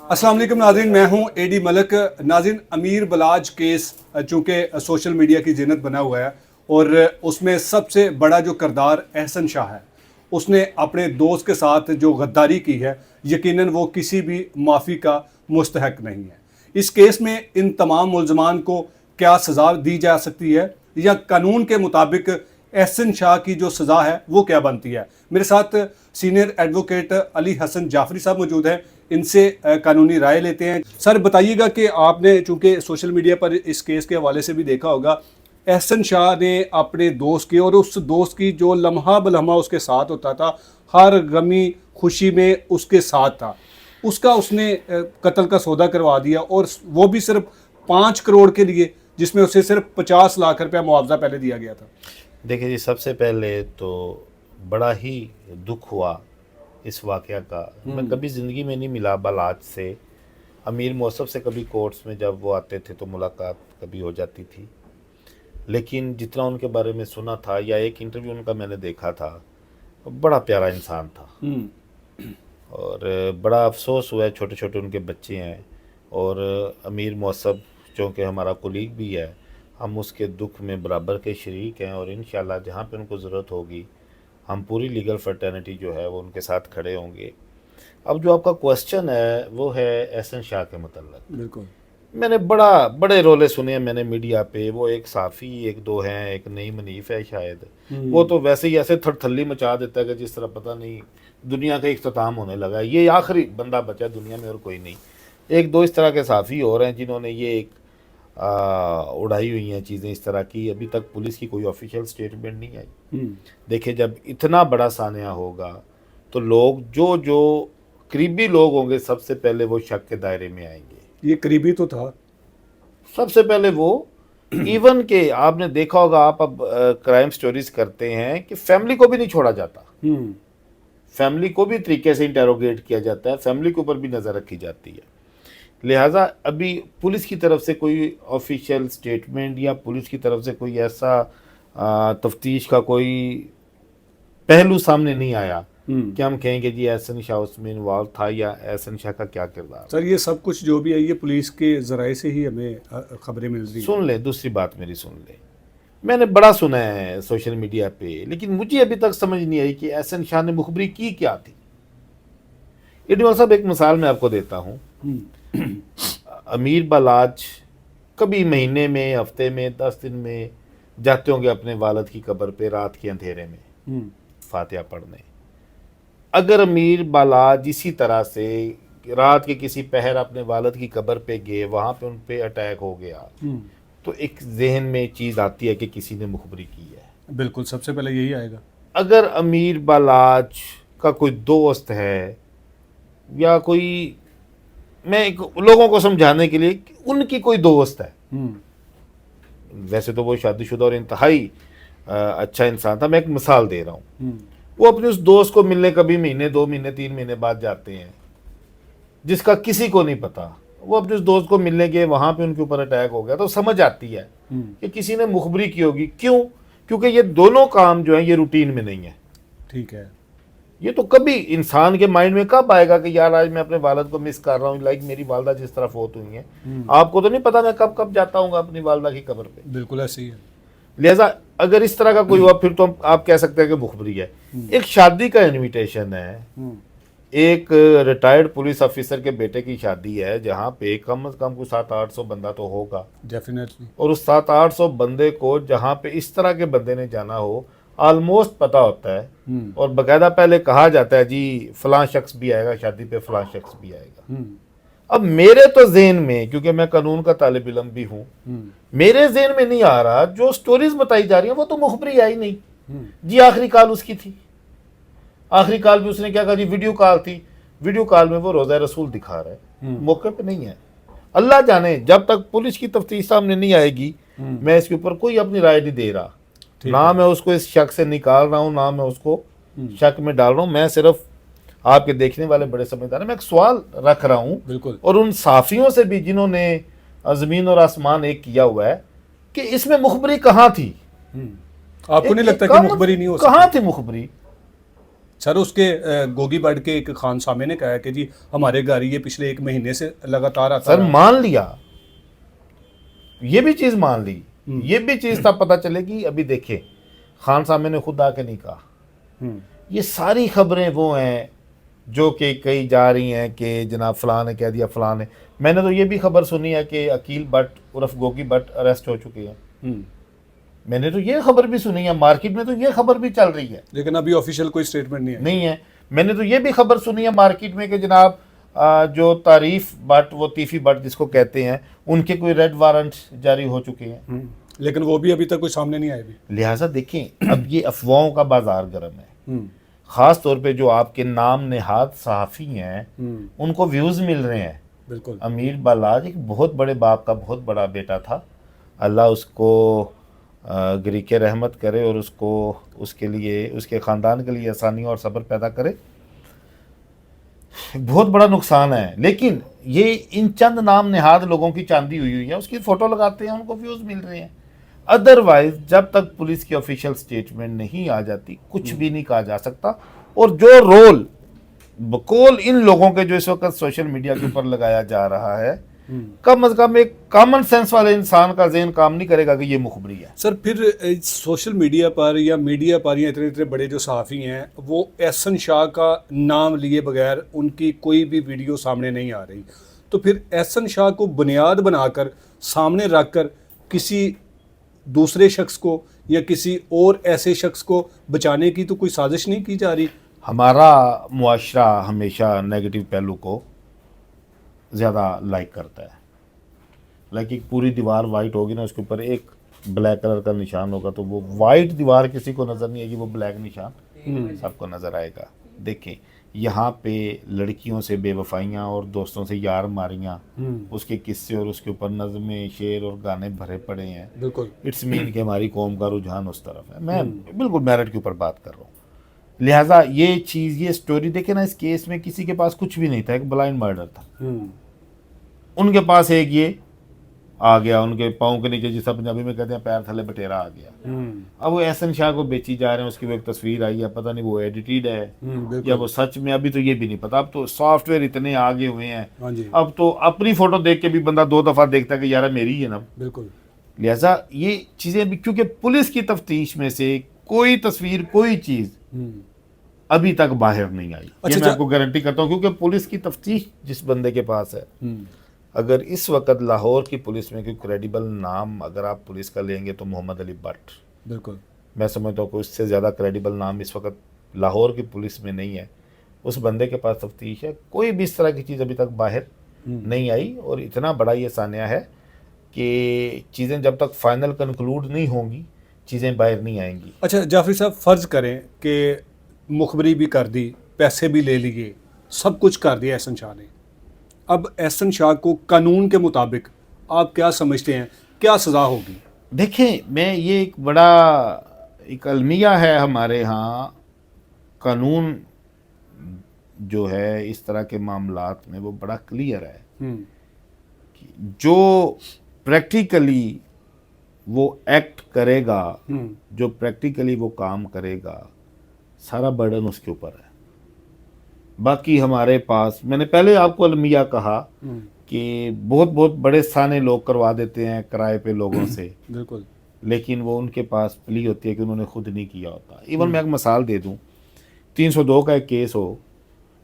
अस्सलाम वालेकुम नाज़रीन, मैं हूं एडी मलक। नाज़रीन, अमीर बलाज केस चूँकि सोशल मीडिया की जिन्नत बना हुआ है और उसमें सबसे बड़ा जो किरदार एहसन शाह है, उसने अपने दोस्त के साथ जो गद्दारी की है, यकीनन वो किसी भी माफ़ी का मुस्तहक नहीं है। इस केस में इन तमाम मुल्ज़मान को क्या सज़ा दी जा सकती है या कानून के मुताबिक एहसन शाह की जो सज़ा है वो क्या बनती है? मेरे साथ सीनियर एडवोकेट अली हसन जाफरी साहब मौजूद हैं। इनसे कानूनी राय लेते हैं। सर, बताइएगा कि आपने चूंकि सोशल मीडिया पर इस केस के हवाले से भी देखा होगा, एहसन शाह ने अपने दोस्त की और उस दोस्त की जो लम्हा बलम्हा उसके साथ होता था, हर गमी खुशी में उसके साथ था, उसका उसने कत्ल का सौदा करवा दिया और वो भी सिर्फ 5 करोड़ के लिए, जिसमें उसे सिर्फ 50 लाख रुपया मुआवजा पहले दिया गया था। देखिए जी, सबसे पहले तो बड़ा ही दुख हुआ इस वाक़या का। मैं कभी ज़िंदगी में नहीं मिला बलाज से। अमीर मौसफ़ से कभी कोर्ट्स में जब वो आते थे तो मुलाकात कभी हो जाती थी, लेकिन जितना उनके बारे में सुना था या एक इंटरव्यू उनका मैंने देखा था, बड़ा प्यारा इंसान था। और बड़ा अफसोस हुआ है, छोटे छोटे उनके बच्चे हैं और अमीर मौसफ़ जो कि हमारा कुलीग भी है, हम उसके दुख में बराबर के शरीक हैं और इंशाल्लाह जहाँ पे उनको ज़रूरत होगी हम पूरी लीगल फ्रेटर्निटी जो है वो उनके साथ खड़े होंगे। अब जो आपका क्वेश्चन है वो है एहसन शाह के मतलब। बिल्कुल। मैंने बड़े रोले सुने हैं मैंने मीडिया पे। वो एक साफ़ी एक दो हैं, एक नई मनीफ है शायद, वो तो वैसे ही ऐसे थरथल्ली मचा देता है कि जिस तरह पता नहीं दुनिया का इख्तिताम होने लगा है, ये आखिरी बंदा बचा दुनिया में और कोई नहीं। एक दो इस तरह के साफ़ी और हैं जिन्होंने ये एक उड़ाई हुई हैं चीज़ें इस तरह की। अभी तक पुलिस की कोई ऑफिशियल स्टेटमेंट नहीं आई। देखिए, जब इतना बड़ा सानिया होगा तो लोग जो जो करीबी लोग होंगे सबसे पहले वो शक के दायरे में आएंगे। ये करीबी तो था। सबसे पहले वो इवन के आपने देखा होगा, आप अब क्राइम स्टोरीज करते हैं कि फैमिली को भी नहीं छोड़ा जाता, फैमिली को भी तरीके से इंटेरोगेट किया जाता है, फैमिली के ऊपर भी नज़र रखी जाती है। लिहाजा अभी पुलिस की तरफ से कोई ऑफिशियल स्टेटमेंट या पुलिस की तरफ से कोई ऐसा तफ्तीश का कोई पहलू सामने नहीं आया कि हम कहेंगे जी एहसन शाह उसमें इन्वॉल्व था या एहसन शाह का क्या किरदार। सर, ये सब कुछ जो भी है ये पुलिस के ज़राए से ही हमें खबरें मिल रही हैं। सुन ले, दूसरी बात मेरी सुन ले। मैंने बड़ा सुना है सोशल मीडिया पे, लेकिन मुझे अभी तक समझ नहीं आई कि एहसन शाह ने मुखबरी की क्या थी। इडवाल साहब, एक मिसाल मैं आपको देता हूँ। अमीर बलाज कभी महीने में, हफ्ते में, 10 दिन में जाते होंगे अपने वालिद की कब्र पे रात के अंधेरे में फातिहा पढ़ने। अगर अमीर बलाज इसी तरह से रात के किसी पहर अपने वालिद की कब्र पे गए, वहाँ पे उन पे अटैक हो गया, तो एक जहन में चीज़ आती है कि किसी ने मुखबरी की है। बिल्कुल, सबसे पहले यही आएगा। अगर अमीर बलाज का कोई दोस्त है या कोई, मैं लोगों को समझाने के लिए उनकी कोई दोस्त है, वैसे तो वो शादीशुदा और इंतहाई अच्छा इंसान था, मैं एक मिसाल दे रहा हूँ। वो अपने उस दोस्त को मिलने कभी महीने, 2 महीने, 3 महीने बाद जाते हैं, जिसका किसी को नहीं पता। वो अपने उस दोस्त को मिलने गए, वहां पे उनके ऊपर अटैक हो गया, तो समझ आती है कि किसी ने मुखबरी की होगी। क्यों? क्योंकि ये दोनों काम जो है ये रूटीन में नहीं है। ठीक है। ये तो कभी इंसान के माइंड में कब आएगा कि यार आज मैं अपने वालिद को मिस कर रहा हूँ, लाइक मेरी वालदा जिस तरह फोत हुई है। आपको तो नहीं पता मैं कब कब जाता हूँ अपनी वालदा की कब्र पे। बिल्कुल ऐसे ही है। लिहाजा अगर इस तरह का कोई हुआ फिर तो आप कह सकते हैं कि मुखबरी है। एक शादी का इनविटेशन है, एक रिटायर्ड पुलिस ऑफिसर के बेटे की शादी है, जहाँ पे कम से कम कुछ 700-800 बंदा तो होगा डेफिनेटली। और उस 700-800 बंदे को जहाँ पे इस तरह के बंदे ने जाना हो, ऑलमोस्ट पता होता है और बकायदा पहले कहा जाता है जी फलां शख्स भी आएगा शादी पे, फलां शख्स भी आएगा। अब मेरे तो ज़हन में, क्योंकि मैं कानून का तालिब इल्म भी हूँ, मेरे ज़हन में नहीं आ रहा जो स्टोरीज बताई जा रही हैं वो तो मुखबरी आई नहीं जी। आखिरी कॉल उसकी थी, आखिरी कॉल भी उसने क्या कहा जी, वीडियो कॉल थी। वीडियो कॉल में वो रोज़ा रसूल दिखा रहा है, मौके पे नहीं है। अल्लाह जाने, जब तक पुलिस की तफ्तीश सामने नहीं आएगी मैं इसके ऊपर कोई अपनी राय नहीं दे रहा। ना मैं उसको इस शक से निकाल रहा हूँ, ना मैं उसको शक में डाल रहा हूँ। मैं सिर्फ आपके देखने वाले बड़े समझदार हैं, मैं एक सवाल रख रहा हूँ। बिल्कुल। और उन साफियों से भी जिन्होंने ज़मीन और आसमान एक किया हुआ है कि इसमें मुखबरी कहाँ थी। आपको नहीं लगता कि मुखबरी नहीं हो सकती? कहाँ थी मुखबरी? सर उसके गोगी बर्ड के एक खान सामे ने कहा है कि जी हमारे घर ये पिछले 1 महीने से लगातार आता सर रहा। मान लिया, ये भी चीज मान ली, ये भी चीज तब पता चलेगी। अभी देखिए खान साहब ने खुद आके नहीं कहा, ये सारी खबरें वो हैं जो कि कही जा रही हैं कि जनाब फलां ने कह दिया, फलां ने। मैंने तो ये भी खबर सुनी है कि अकील भट्ट उर्फ गोगी भट्ट अरेस्ट हो चुके हैं। मैंने तो ये खबर भी सुनी है, मार्केट में तो ये खबर भी चल रही है, लेकिन अभी ऑफिशियल कोई स्टेटमेंट नहीं है। मैंने तो ये भी खबर सुनी है मार्केट में कि जनाब जो तारीफ भट्ट, वो तीफी भट्ट जिसको कहते हैं, उनके कोई रेड वारंट जारी हो चुके हैं। लेकिन वो भी अभी तक कोई सामने नहीं आए भी। लिहाजा देखें अब ये अफवाहों का बाजार गर्म है। खास तौर पे जो आपके नाम नेहाद सहाफ़ी हैं उनको व्यूज़ मिल रहे हैं। बिल्कुल। अमीर बलाज एक बहुत बड़े बाप का बहुत बड़ा बेटा था, अल्लाह उसको गरीके रहमत करे और उसको उसके लिए, उसके ख़ानदान के लिए आसानी और सब्र पैदा करे। बहुत बड़ा नुकसान है, लेकिन ये इन चंद नाम नेहाद लोगों की चांदी हुई हुई है, उसकी फ़ोटो लगाते हैं, उनको व्यूज़ मिल रहे हैं। अदरवाइज जब तक पुलिस की ऑफिशियल स्टेटमेंट नहीं आ जाती कुछ भी नहीं कहा जा सकता। और जो रोल बकौल इन लोगों के जो इस वक्त सोशल मीडिया के ऊपर लगाया जा रहा है, कम से कम एक कॉमन सेंस वाले इंसान का ज़हन काम नहीं करेगा कि ये मुखबरी है। सर फिर सोशल मीडिया पर या मीडिया पर या इतने इतने बड़े जो सहाफ़ी हैं वो एहसन शाह का नाम लिए बगैर उनकी कोई भी वीडियो सामने नहीं आ रही, तो फिर एहसन शाह को बुनियाद बनाकर सामने रखकर किसी दूसरे शख्स को या किसी और ऐसे शख्स को बचाने की तो कोई साजिश नहीं की जा रही। हमारा मुआशरा हमेशा नेगेटिव पहलू को ज़्यादा लाइक करता है। लाइक एक पूरी दीवार वाइट होगी ना, उसके ऊपर एक ब्लैक कलर का निशान होगा, तो वो वाइट दीवार किसी को नज़र नहीं आएगी, वो ब्लैक निशान सबको नज़र आएगा। देखें यहाँ पे लड़कियों से बेवफाइयाँ और दोस्तों से यार मारियाँ, उसके किस्से और उसके ऊपर नज़में, शेर और गाने भरे पड़े हैं। बिल्कुल। इट्स मीन कि हमारी कौम का रुझान उस तरफ है। मैं बिल्कुल मेरिट के ऊपर बात कर रहा हूँ। लिहाजा ये चीज़, ये स्टोरी देखे ना, इस केस में किसी के पास कुछ भी नहीं था, एक ब्लाइंड मर्डर था। उनके पास एक ये आ गया, उनके पाँव के नीचे, जिस पंजाबी में कहते हैं पैर थले बटेरा आ गया। अब वो एहसन शाह को बेची जा रहे हैं, उसकी वो एक तस्वीर आई है, पता नहीं वो एडिटेड है या वो सच में, अभी तो ये भी नहीं पता। अब तो सॉफ्टवेयर इतने आगे हुए हैं, अब तो अपनी फ़ोटो देख के भी बंदा 2 दफ़ा देखता है कि यार मेरी है ना। बिल्कुल। लिहाजा ये चीज़ें भी, क्योंकि पुलिस की तफ्तीश में से कोई तस्वीर, कोई चीज़ अभी तक बाहर नहीं आई। ये मैं आपको गारंटी करता हूँ, क्योंकि पुलिस की तफ्तीश जिस बंदे के पास है, अगर इस वक्त लाहौर की पुलिस में कोई क्रेडिबल नाम अगर आप पुलिस का लेंगे तो मोहम्मद अली भट्ट। बिल्कुल। मैं समझता हूँ कि उससे ज़्यादा क्रेडिबल नाम इस वक्त लाहौर की पुलिस में नहीं है। उस बंदे के पास तफ्तीश है, कोई भी इस तरह की चीज़ अभी तक बाहर नहीं आई। और इतना बड़ा ये सानिया है कि चीज़ें जब तक फाइनल कंक्लूड नहीं होंगी चीज़ें बाहर नहीं आएंगी। अच्छा जाफरी साहब, फ़र्ज़ करें कि मुखबरी भी कर दी, पैसे भी ले लिए, सब कुछ कर दिया एहसन शाह ने, अब एहसन शाह को कानून के मुताबिक आप क्या समझते हैं, क्या सज़ा होगी? देखें, मैं ये एक बड़ा एक अलमिया है हमारे यहाँ, कानून जो है इस तरह के मामलात में वो बड़ा क्लियर है कि जो प्रैक्टिकली वो एक्ट करेगा, जो प्रैक्टिकली वो काम करेगा, सारा बर्डन उसके ऊपर है। बाकी हमारे पास, मैंने पहले आपको अलमिया कहा कि बहुत बहुत बड़े साने लोग करवा देते हैं किराए पे लोगों से। बिल्कुल। लेकिन वो उनके पास प्ली होती है कि उन्होंने खुद नहीं किया होता। इवन मैं एक मिसाल दे दूं, 302 का एक केस हो,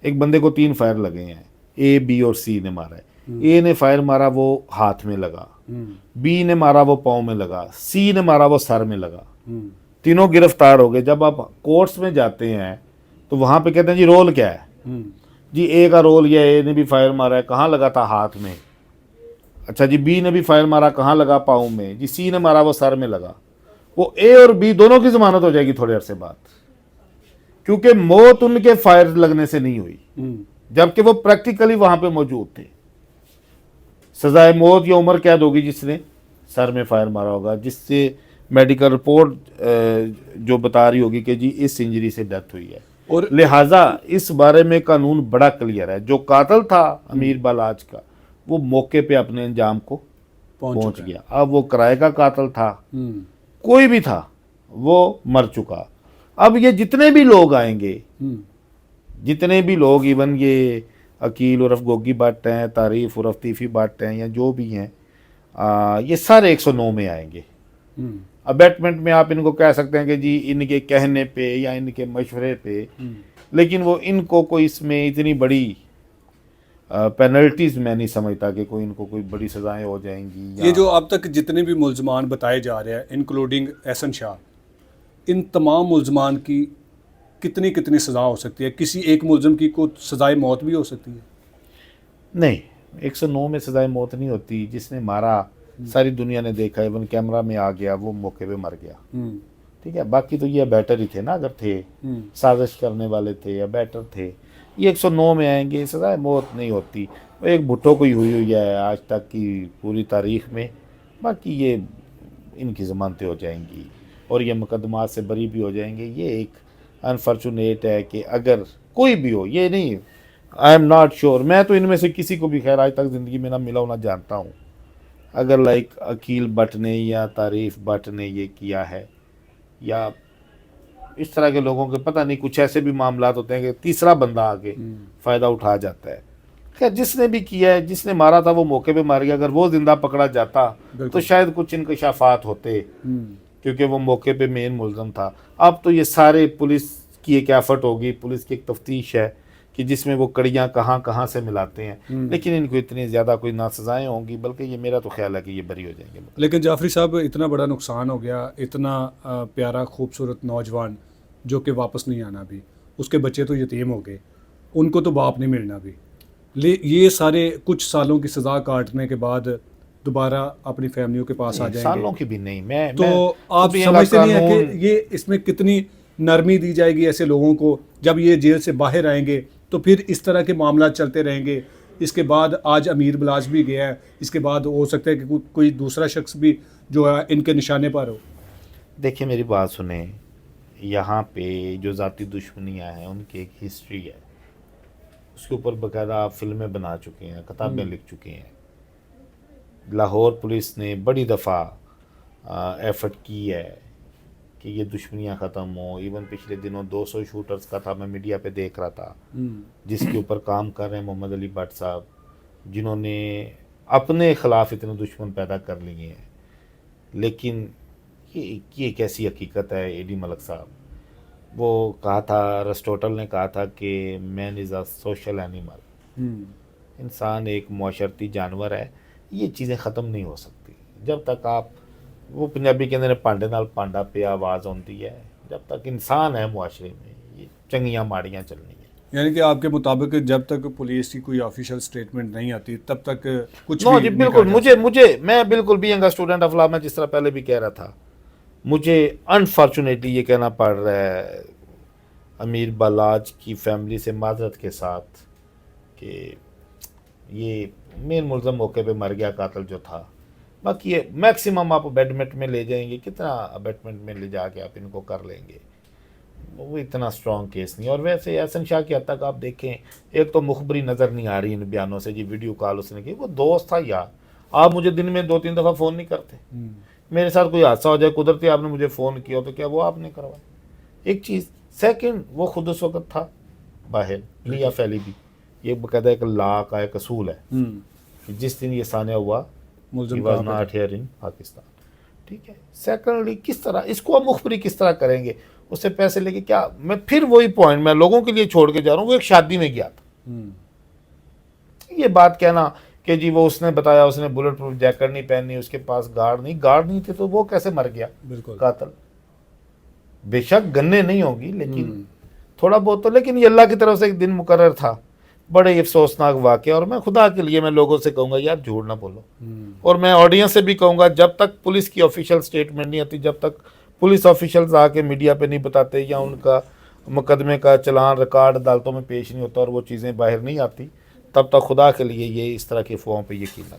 एक बंदे को 3 फायर लगे हैं, ए, बी और सी ने मारा है। ए ने फायर मारा वो हाथ में लगा, बी ने मारा वो पाँव में लगा, सी ने मारा वो सर में लगा। तीनों गिरफ्तार हो गए। जब आप कोर्ट्स में जाते हैं तो वहाँ पे कहते हैं जी रोल क्या है, जी ए का रोल ये, ए ने भी फायर मारा है, कहाँ लगा था, हाथ में। अच्छा जी, बी ने भी फायर मारा, कहाँ लगा, पाँव में। जी सी ने मारा वो सर में लगा। वो ए और बी दोनों की जमानत हो जाएगी थोड़े अरसे बाद, क्योंकि मौत उनके फायर लगने से नहीं हुई, जबकि वो प्रैक्टिकली वहां पे मौजूद थे। सजाए मौत या उम्र कैद होगी जिसने सर में फायर मारा होगा, जिससे मेडिकल रिपोर्ट जो बता रही होगी कि जी इस इंजरी से डेथ हुई है। और लिहाजा इस बारे में कानून बड़ा क्लियर है। जो कातल था अमीर बलाज का, वो मौके पे अपने अंजाम को पहुंच गया। अब वो किराए का कातल था, कोई भी था, वो मर चुका। अब ये जितने भी लोग आएंगे, जितने भी लोग, इवन ये अकील उर्फ गोगी भट्ट हैं, तारीफ उर्फ तीफी भट्ट हैं, या जो भी हैं, ये सारे 109 में आएंगे। अबैटमेंट में आप इनको कह सकते हैं कि जी इनके कहने पे या इनके मशवरे पे, लेकिन वो इनको कोई इसमें इतनी बड़ी पेनल्टीज मैं नहीं समझता कि कोई इनको कोई बड़ी सजाएं हो जाएंगी। ये जो अब तक जितने भी मुल्जमान बताए जा रहे हैं इंक्लूडिंग एहसन शाह, इन तमाम मुल्जमान की कितनी कितनी सज़ा हो सकती है? किसी एक मुलजम की को सजाए मौत भी हो सकती है? नहीं, 109 में सजाए मौत नहीं होती। जिसने मारा सारी दुनिया ने देखा, इवन कैमरा में आ गया, वो मौके पे मर गया। ठीक है, बाकी तो ये बैटर ही थे ना, अगर थे साजिश करने वाले थे या बैटर थे, ये 109 में आएंगे, सजाए मौत नहीं होती। एक भुट्टो को ही हुई है आज तक की पूरी तारीख में, बाकी ये इनकी ज़मानतें हो जाएंगी और ये मुकदमात से बरी भी हो जाएंगे। ये एक अनफॉर्चुनेट है कि अगर कोई भी हो, ये नहीं, आई एम नॉट श्योर, मैं तो इनमें से किसी को भी खैर आज तक ज़िंदगी में ना मिला हूँ ना जानता हूँ, अगर लाइक अकील भट्ट ने या तारीफ भट्ट ने ये किया है, या इस तरह के लोगों के पता नहीं कुछ ऐसे भी मामलात होते हैं कि तीसरा बंदा आके फ़ायदा उठा जाता है। खैर जिसने भी किया है, जिसने मारा था वो मौके पे मार गया, अगर वो ज़िंदा पकड़ा जाता तो शायद कुछ इंकशाफात होते, क्योंकि वो मौके पे मेन मुलज़म था। अब तो ये सारे पुलिस की एक एफर्ट होगी, पुलिस की एक तफ्तीश है कि जिसमें वो कड़ियाँ कहाँ कहाँ से मिलाते हैं, लेकिन इनको इतनी ज़्यादा कोई ना सज़ाएँ होंगी, बल्कि ये मेरा तो ख्याल है कि ये बरी हो जाएंगे। लेकिन जाफरी साहब, इतना बड़ा नुकसान हो गया, इतना प्यारा खूबसूरत नौजवान जो कि वापस नहीं आना भी, उसके बच्चे तो यतीम हो गए, उनको तो बाप नहीं मिलना भी, ये सारे कुछ सालों की सज़ा काटने के बाद दोबारा अपनी फैमिलियों के पास आ जाएंगे। सालों की भी नहीं, मैं तो आप समझते नहीं है कि ये इसमें कितनी नरमी दी जाएगी ऐसे लोगों को? जब ये जेल से बाहर आएंगे तो फिर इस तरह के मामला चलते रहेंगे। इसके बाद आज अमीर बलाज भी गया है, इसके बाद हो सकता है कि कोई दूसरा शख्स भी जो है इनके निशाने पर हो। देखिए मेरी बात सुने, यहाँ पे जो ज़ाती दुश्मनियाँ हैं उनकी एक हिस्ट्री है, उसके ऊपर बाकायदा फिल्में बना चुके हैं, किताबें लिख चुके हैं। लाहौर पुलिस ने बड़ी दफ़ा एफर्ट की है कि ये दुश्मनियाँ ख़त्म हो। इवन पिछले दिनों 200 शूटर्स का था, मैं मीडिया पे देख रहा था, जिसके ऊपर काम कर रहे हैं मोहम्मद अली भट्ट साहब, जिन्होंने अपने ख़िलाफ़ इतने दुश्मन पैदा कर लिए हैं। लेकिन ये कैसी हकीकत है एडी मलिक साहब, वो कहा था, अरिस्टोटल ने कहा था कि man is a social animal, इंसान एक मुआशरती जानवर है। ये चीज़ें ख़त्म नहीं हो सकती जब तक आप, वो पंजाबी के अंदर पांडे नाल पांडा पे आवाज़ होती है, जब तक इंसान है मुआशरे में ये चंगियाँ माड़ियाँ चलनी है। यानी कि आपके मुताबिक जब तक पुलिस की कोई ऑफिशियल स्टेटमेंट नहीं आती तब तक कुछ नो भी जी नहीं बिल्कुल। कहा जा मुझे मैं बिल्कुल भी यंग स्टूडेंट ऑफ लॉ, मैं जिस तरह पहले भी कह रहा था, मुझे अनफॉर्चुनेटली ये कहना पड़ रहा है अमीर बलाज की फैमिली से माजरत के साथ कि ये मेन मुलज़म मौके पे मर गया, कातिल जो था। बाकी ये मैक्सिमम आप अबेटमेंट में ले जाएंगे, कितना अबेटमेंट में ले जाके आप इनको कर लेंगे, वो इतना स्ट्रॉन्ग केस नहीं। और वैसे एहसन शाह की हद तक आप देखें, एक तो मुखबरी नज़र नहीं आ रही इन बयानों से, जी वीडियो कॉल उसने की, वो दोस्त था यार। आप मुझे दिन में 2-3 दफ़ा फ़ोन नहीं करते, मेरे साथ कोई हादसा हो जाए कुदरती, आपने मुझे फ़ोन किया तो क्या वो आपने करवाया? एक चीज़। सेकंड, वो खुद उस वक्त था बाहर, लिया फैली भी, ये बाकायदा एक ला का एक असूल है कि जिस दिन ये सानिया हुआ he was not here in Pakistan. ठीक है। सेकंडली, किस तरह इसको आप मुखबरी किस तरह करेंगे? उससे पैसे लेके क्या? मैं फिर वही पॉइंट मैं लोगों के लिए छोड़ के जा रहा हूँ, वो एक शादी में गया था। ये बात कहना कि जी वो उसने बताया उसने बुलेट प्रूफ जैकेट नहीं पहनी, उसके पास गार्ड नहीं थे, तो वो कैसे मर गया कातिल? बेशक गन्ने नहीं होगी लेकिन थोड़ा बहुत तो, लेकिन ये अल्लाह की तरफ से एक दिन मुकर्रर था। बड़े अफसोसनाक वाक़या। और मैं खुदा के लिए मैं लोगों से कहूँगा यार झूठ ना बोलो, और मैं ऑडियंस से भी कहूँगा जब तक पुलिस की ऑफिशियल स्टेटमेंट नहीं आती, जब तक पुलिस ऑफिशियल्स आके मीडिया पे नहीं बताते या उनका मुकदमे का चलान रिकॉर्ड अदालतों में पेश नहीं होता और वो चीज़ें बाहर नहीं आती, तब तक खुदा के लिए ये इस तरह की अफवाहों पे यकीन